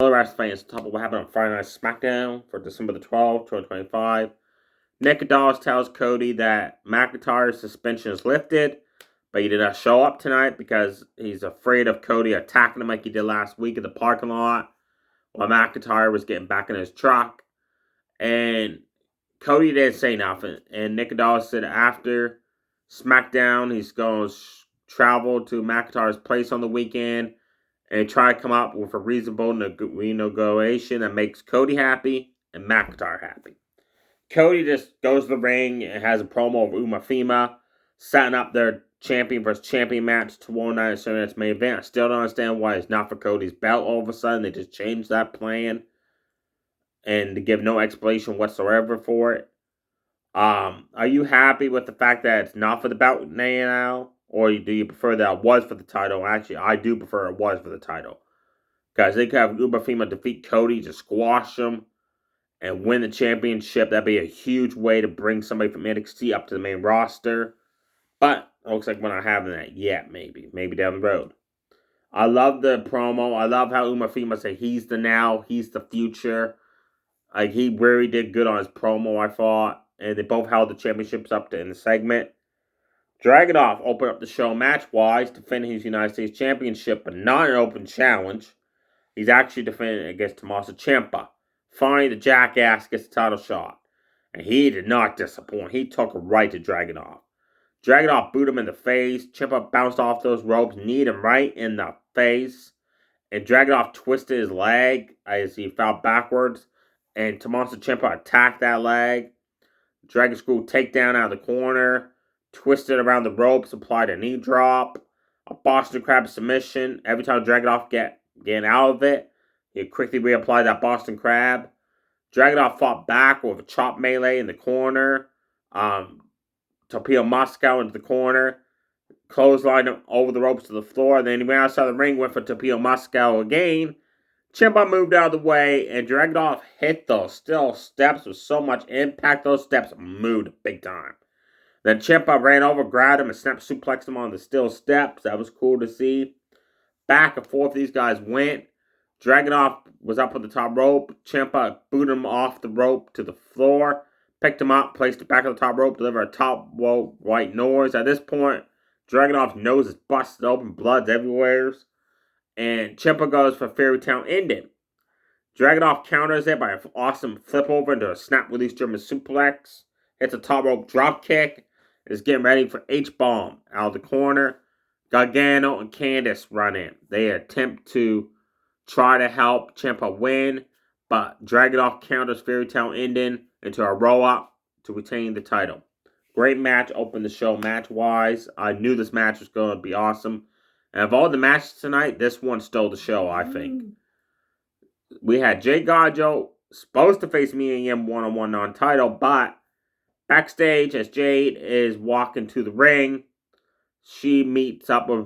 Hello, wrestling fans. Top of what happened on Friday Night SmackDown for December the 12th, 2025. Nick Aldis tells Cody that McIntyre's suspension is lifted, but he did not show up tonight because he's afraid of Cody attacking him like he did last week in the parking lot while McIntyre was getting back in his truck. And Cody didn't say nothing. And Nick Aldis said after SmackDown, he's going to travel to McIntyre's place on the weekend and try to come up with a reasonable renegotiation that makes Cody happy and McIntyre happy. Cody just goes to the ring and has a promo of Umafima setting up their champion versus champion match tomorrow night at Sunday night's main event. I still don't understand why it's not for Cody's belt all of a sudden. They just changed that plan and to give no explanation whatsoever for it. Are you happy with the fact that it's not for the belt now? Or do you prefer that it was for the title? Actually, I do prefer it was for the title. Because they could have Umafima defeat Cody, just squash him, and win the championship. That'd be a huge way to bring somebody from NXT up to the main roster. But it looks like we're not having that yet, maybe. Maybe down the road. I love the promo. I love how Umafima said he's the now, he's the future. Like, he really did good on his promo, I thought. And they both held the championships up in the segment. Dragunov opened up the show match-wise, defending his United States Championship, but not an open challenge. He's actually defending it against Tommaso Ciampa. Finally, the jackass gets the title shot. And he did not disappoint. He took right to Dragunov. Dragunov booted him in the face. Ciampa bounced off those ropes, kneed him right in the face. And Dragunov twisted his leg as he fell backwards. And Tommaso Ciampa attacked that leg. Dragon Screw takedown out of the corner. Twisted around the ropes, applied a knee drop. A Boston Crab submission. Every time Dragunov getting out of it, he quickly reapplied that Boston Crab. Dragunov fought back with a chop melee in the corner. Torpedo Moscow into the corner. Clotheslined him over the ropes to the floor. Then he went outside the ring, went for Torpedo Moscow again. Ciampa moved out of the way, and Dragunov hit those steel steps with so much impact. Those steps moved big time. Then Ciampa ran over, grabbed him, and snap suplexed him on the steel steps. That was cool to see. Back and forth these guys went. Dragunov was up on the top rope. Ciampa booted him off the rope to the floor. Picked him up, placed it back on the top rope, delivered a top rope right noise. At this point, Dragunov's nose is busted open, blood's everywhere. And Ciampa goes for Fairy Town ending. Dragunov counters it by an awesome flip over into a snap release German suplex. Hits a top rope drop kick. Is getting ready for H-bomb out of the corner. Gargano and Candice run in. They attempt to try to help Ciampa win, but Dragunov counters Fairy Town ending into a roll-up to retain the title. Great match, opened the show match-wise. I knew this match was going to be awesome. And of all the matches tonight, this one stole the show, I think. We had Jay Gajo supposed to face Mia Yim one-on-one non-title, but backstage, as Jade is walking to the ring, she meets up with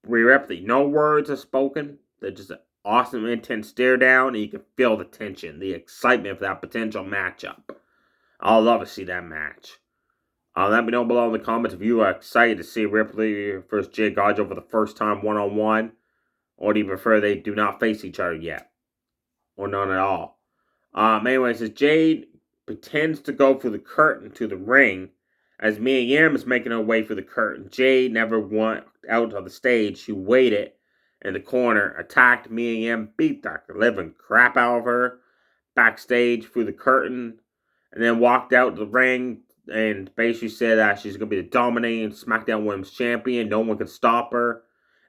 Rhea Ripley. No words are spoken. They're just an awesome, intense stare down, and you can feel the tension, the excitement for that potential matchup. I'll love to see that match. Let me know below in the comments if you are excited to see Ripley versus Jade Gajo for the first time one-on-one, or do you prefer they do not face each other yet, or none at all. Anyways, as Jade pretends to go through the curtain to the ring, as Mia Yim is making her way through the curtain. Jade never went out of the stage. She waited in the corner, attacked Mia Yim, beat the living crap out of her backstage through the curtain, and then walked out to the ring and basically said that she's going to be the dominating SmackDown Women's Champion. No one can stop her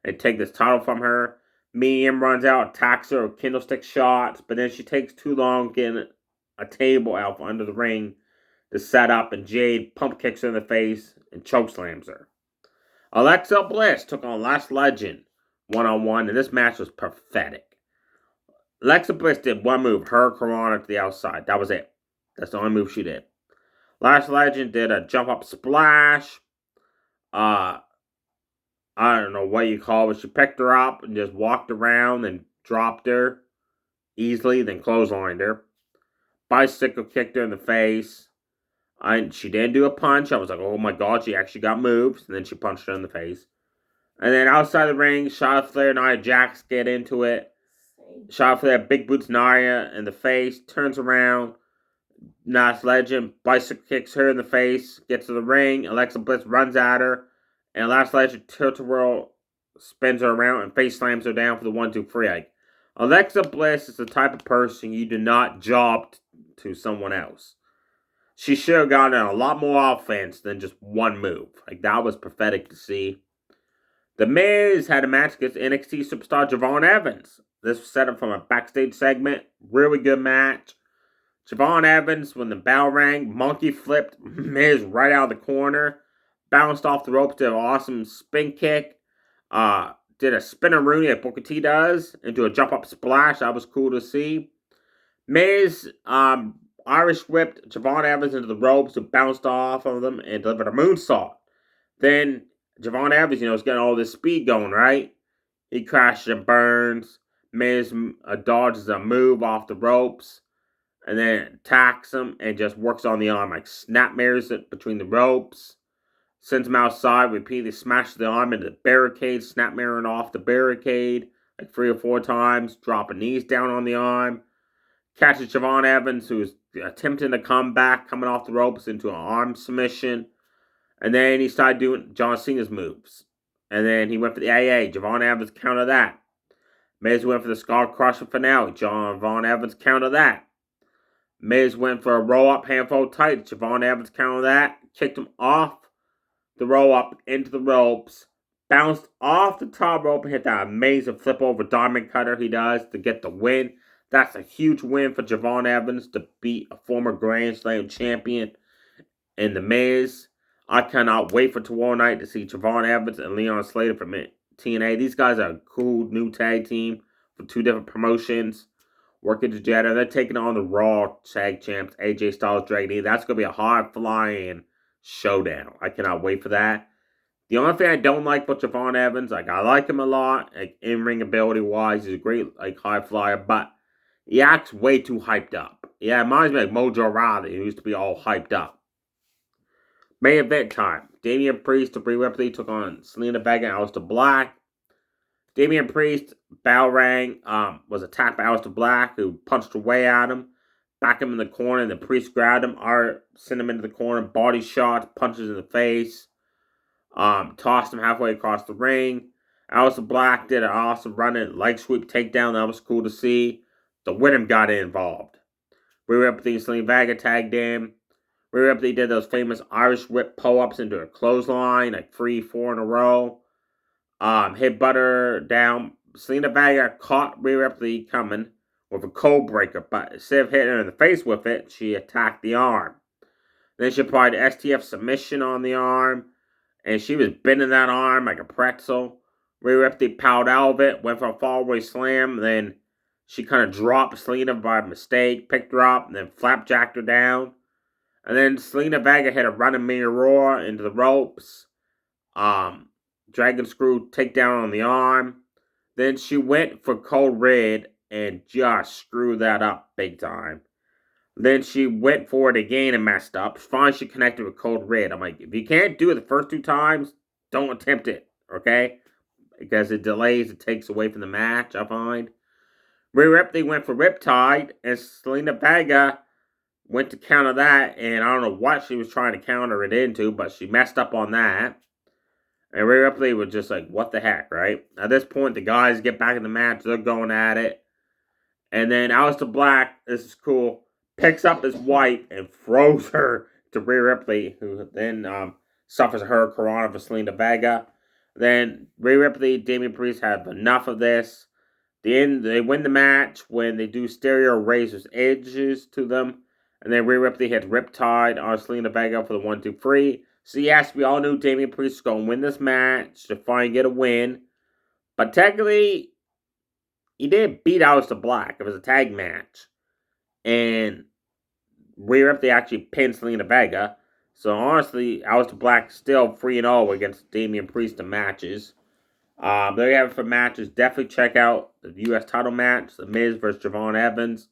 and take this title from her. Mia Yim runs out, attacks her with candlestick shots, but then she takes too long getting a table out from under the ring to set up, and Jade pump kicks her in the face and chokeslams her. Alexa Bliss took on Last Legend one-on-one, and this match was pathetic. Alexa Bliss did one move, her Corona to the outside. That was it. That's the only move she did. Last Legend did a jump-up splash. I don't know what you call it. She picked her up and just walked around and dropped her easily, then clotheslined her. Bicycle kicked her in the face. She didn't do a punch. I was like, oh my god, she actually got moves. And then she punched her in the face. And then outside the ring, Charlotte Flair and Nia Jax get into it. Shot for that big boots Nia in the face, turns around. Nas Legend bicycle kicks her in the face, gets to the ring. Alexa Bliss runs at her, and Last Legend tilt-a-whirl spins her around and face slams her down for the 1-2-3 egg. Alexa Bliss is the type of person you do not job to someone else. She should have gotten a lot more offense than just one move. Like, that was pathetic to see. The Miz had a match against NXT superstar Javon Evans. This was set up from a backstage segment. Really good match. Javon Evans, when the bell rang, monkey flipped Miz right out of the corner. Bounced off the ropes, did an awesome spin kick. Did a spinner Rooney like Booker T does into a jump up splash. That was cool to see. Miz Irish whipped Javon Evans into the ropes, who bounced off of them and delivered a moonsault. Then Javon Evans, is getting all this speed going, right? He crashes and burns. Miz dodges a move off the ropes and then attacks him and just works on the arm, like snap mirrors it between the ropes. Sends him outside, repeatedly smashes the arm into the barricade, snap mirroring off the barricade like 3 or 4 times, dropping knees down on the arm. Catches Javon Evans, who's attempting to come back, coming off the ropes into an arm submission. And then he started doing John Cena's moves. And then he went for the AA. Javon Evans countered that. Miz went for the Skull Crusher finale. Javon Evans countered that. Miz went for a roll-up handful tight. Javon Evans countered that. Kicked him off the roll-up into the ropes. Bounced off the top rope and hit that amazing flip-over diamond cutter he does to get the win. That's a huge win for Javon Evans to beat a former Grand Slam champion in The Miz. I cannot wait for tomorrow night to see Javon Evans and Leon Slater from TNA. These guys are a cool new tag team for 2 different promotions working together. They're taking on the Raw tag champs, AJ Styles, Dragon Lee. That's going to be a hard-flying showdown. I cannot wait for that. The only thing I don't like about Javon Evans, I like him a lot, in-ring ability-wise. He's a great high flyer, but he acts way too hyped up. Yeah, it reminds me of Mojo Rawley, who used to be all hyped up. Main event time. Damian Priest to Brie Ripley took on Selena Vega and Aleister Black. Damian Priest, bell rang, was attacked by Aleister Black, who punched away at him. Back him in the corner, and the Priest grabbed him, sent him into the corner, body shots, punches in the face. Tossed him halfway across the ring. Aleister Black did an awesome running leg sweep takedown. That was cool to see. The Wyndham got involved. Brie Ripley and Selena Vega tagged in. Rhea Ripley did those famous Irish whip pull-ups into a clothesline, like 3, 4 in a row. Hit butter down. Selena Vega caught Rhea Ripley coming with a cold breaker, but instead of hitting her in the face with it, she attacked the arm. Then she applied the STF submission on the arm, and she was bending that arm like a pretzel. Rhea Ripley powered out of it, went for a fallaway slam, then she kind of dropped Selena by mistake, picked her up, and then flapjacked her down. And then Selena Vega hit a running mirror into the ropes. Dragon screw takedown on the arm. Then she went for Cold Red and just screwed that up big time. Then she went for it again and messed up. Finally, she connected with Cold Red. I'm like, if you can't do it the first 2 times, don't attempt it, okay? Because it delays, it takes away from the match, I find. Rhea Ripley went for Riptide, and Selena Vega went to counter that, and I don't know what she was trying to counter it into, but she messed up on that. And Rhea Ripley was just like, what the heck, right? At this point, the guys get back in the match. They're going at it. And then Aleister Black, this is cool, picks up his wife and throws her to Rhea Ripley, who then suffers a hurricanrana for Selena Vega. Then Rhea Ripley, Damian Priest have enough of this. They win the match when they do stereo razor's edges to them. And then Rhea Ripley hits Riptide on Selena Vega for the 1-2-3. So yes, we all knew Damian Priest was going to win this match to finally get a win. But technically, he did beat Aleister Black. It was a tag match. And Rhea Ripley actually pinned Selena Vega. So honestly, Aleister Black still 3-0 against Damian Priest in matches. There you have it for matches. Definitely check out the U.S. title match, The Miz versus Javon Evans.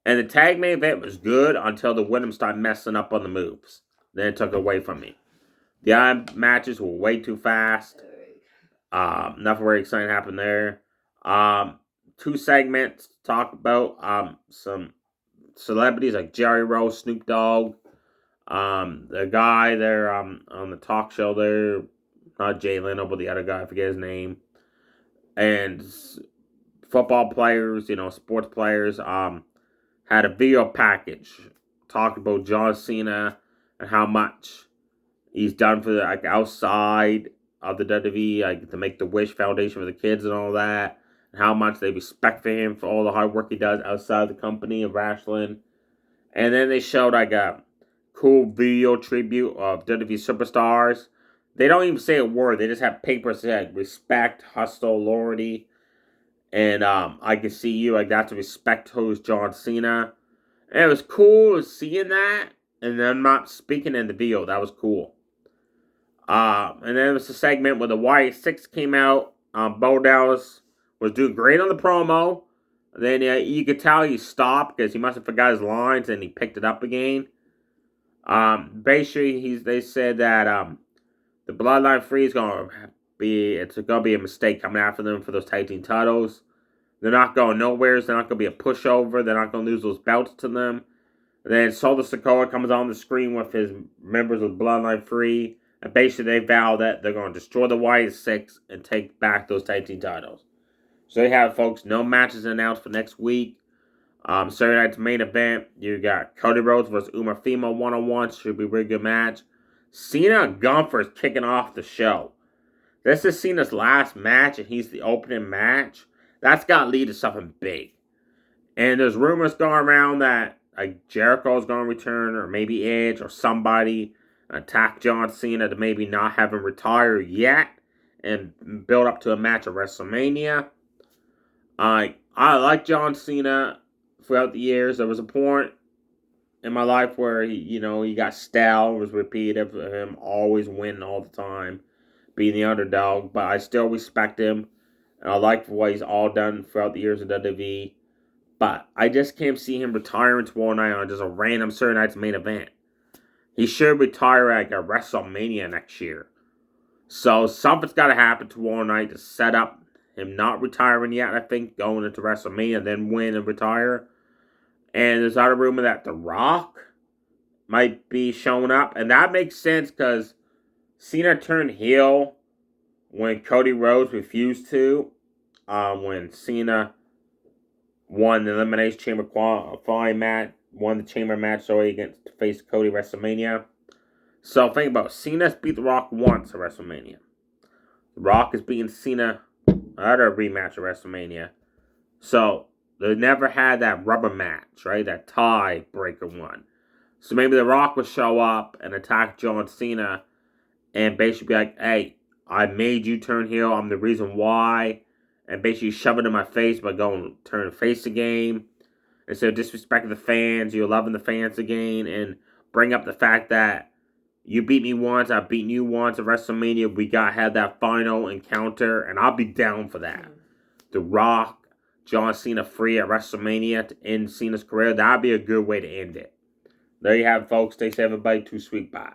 And the tag main event was good until the Wyndham started messing up on the moves. Then it took it away from me. The other matches were way too fast. Nothing very exciting happened there. 2 segments to talk about some celebrities like Jerry Rose, Snoop Dogg, the guy there on the talk show there, not Jay Leno, but the other guy, I forget his name, and football players, sports players, had a video package talking about John Cena and how much he's done for the outside of the WWE, to make the Wish Foundation for the kids and all that, and how much they respect for him for all the hard work he does outside the company of wrestling. And then they showed a cool video tribute of WWE superstars. They don't even say a word. They just have papers that say respect, hustle, loyalty. And I can see you. That's a respect host John Cena. And it was cool seeing that. And then not speaking in the video. That was cool. And then there was a segment where the Y6 came out. Bo Dallas was doing great on the promo. Then you could tell he stopped because he must have forgot his lines and he picked it up again. Basically, they said that the Bloodline Free is going to be a mistake coming after them for those tag team titles. They're not going nowhere. They're not going to be a pushover. They're not going to lose those belts to them. And then Solo Sikoa comes on the screen with his members of Bloodline Free. And basically, they vow that they're going to destroy the Y6 and take back those tag team titles. So they have, folks, no matches announced for next week. Saturday night's main event, you got Cody Rhodes versus Uma Fimo 1-on-1. Should be a really good match. Cena and Gunther is kicking off the show. This is Cena's last match, and he's the opening match. That's got to lead to something big. And there's rumors going around that Jericho's going to return, or maybe Edge, or somebody attack John Cena to maybe not have him retire yet and build up to a match at WrestleMania. I like John Cena throughout the years. There was a point in my life where he got stale. It was repeated for him always winning all the time, being the underdog. But I still respect him, and I like what he's all done throughout the years of WWE. But I just can't see him retiring tomorrow night on just a random Saturday night's main event. He should retire at a WrestleMania next year. So something's got to happen tomorrow night to set up him not retiring yet, I think, going into WrestleMania, then win and retire. And there's other rumor that The Rock might be showing up. And that makes sense because Cena turned heel when Cody Rhodes refused to. When Cena won the Elimination Chamber qualifying match, won the Chamber match so he against to face Cody WrestleMania. So think about it. Cena's beat The Rock once at WrestleMania. The Rock is beating Cena at a rematch at WrestleMania. So they never had that rubber match, right? That tie-breaker one. So maybe The Rock will show up and attack John Cena and basically be like, hey, I made you turn heel. I'm the reason why. And basically shove it in my face by going turn face again. Instead of disrespecting the fans, you're loving the fans again. And bring up the fact that you beat me once, I've beaten you once at WrestleMania. We got to have that final encounter, and I'll be down for that. The Rock, John Cena free at WrestleMania to end Cena's career. That'd be a good way to end it. There you have it, folks. Stay safe, everybody. Too sweet. Bye.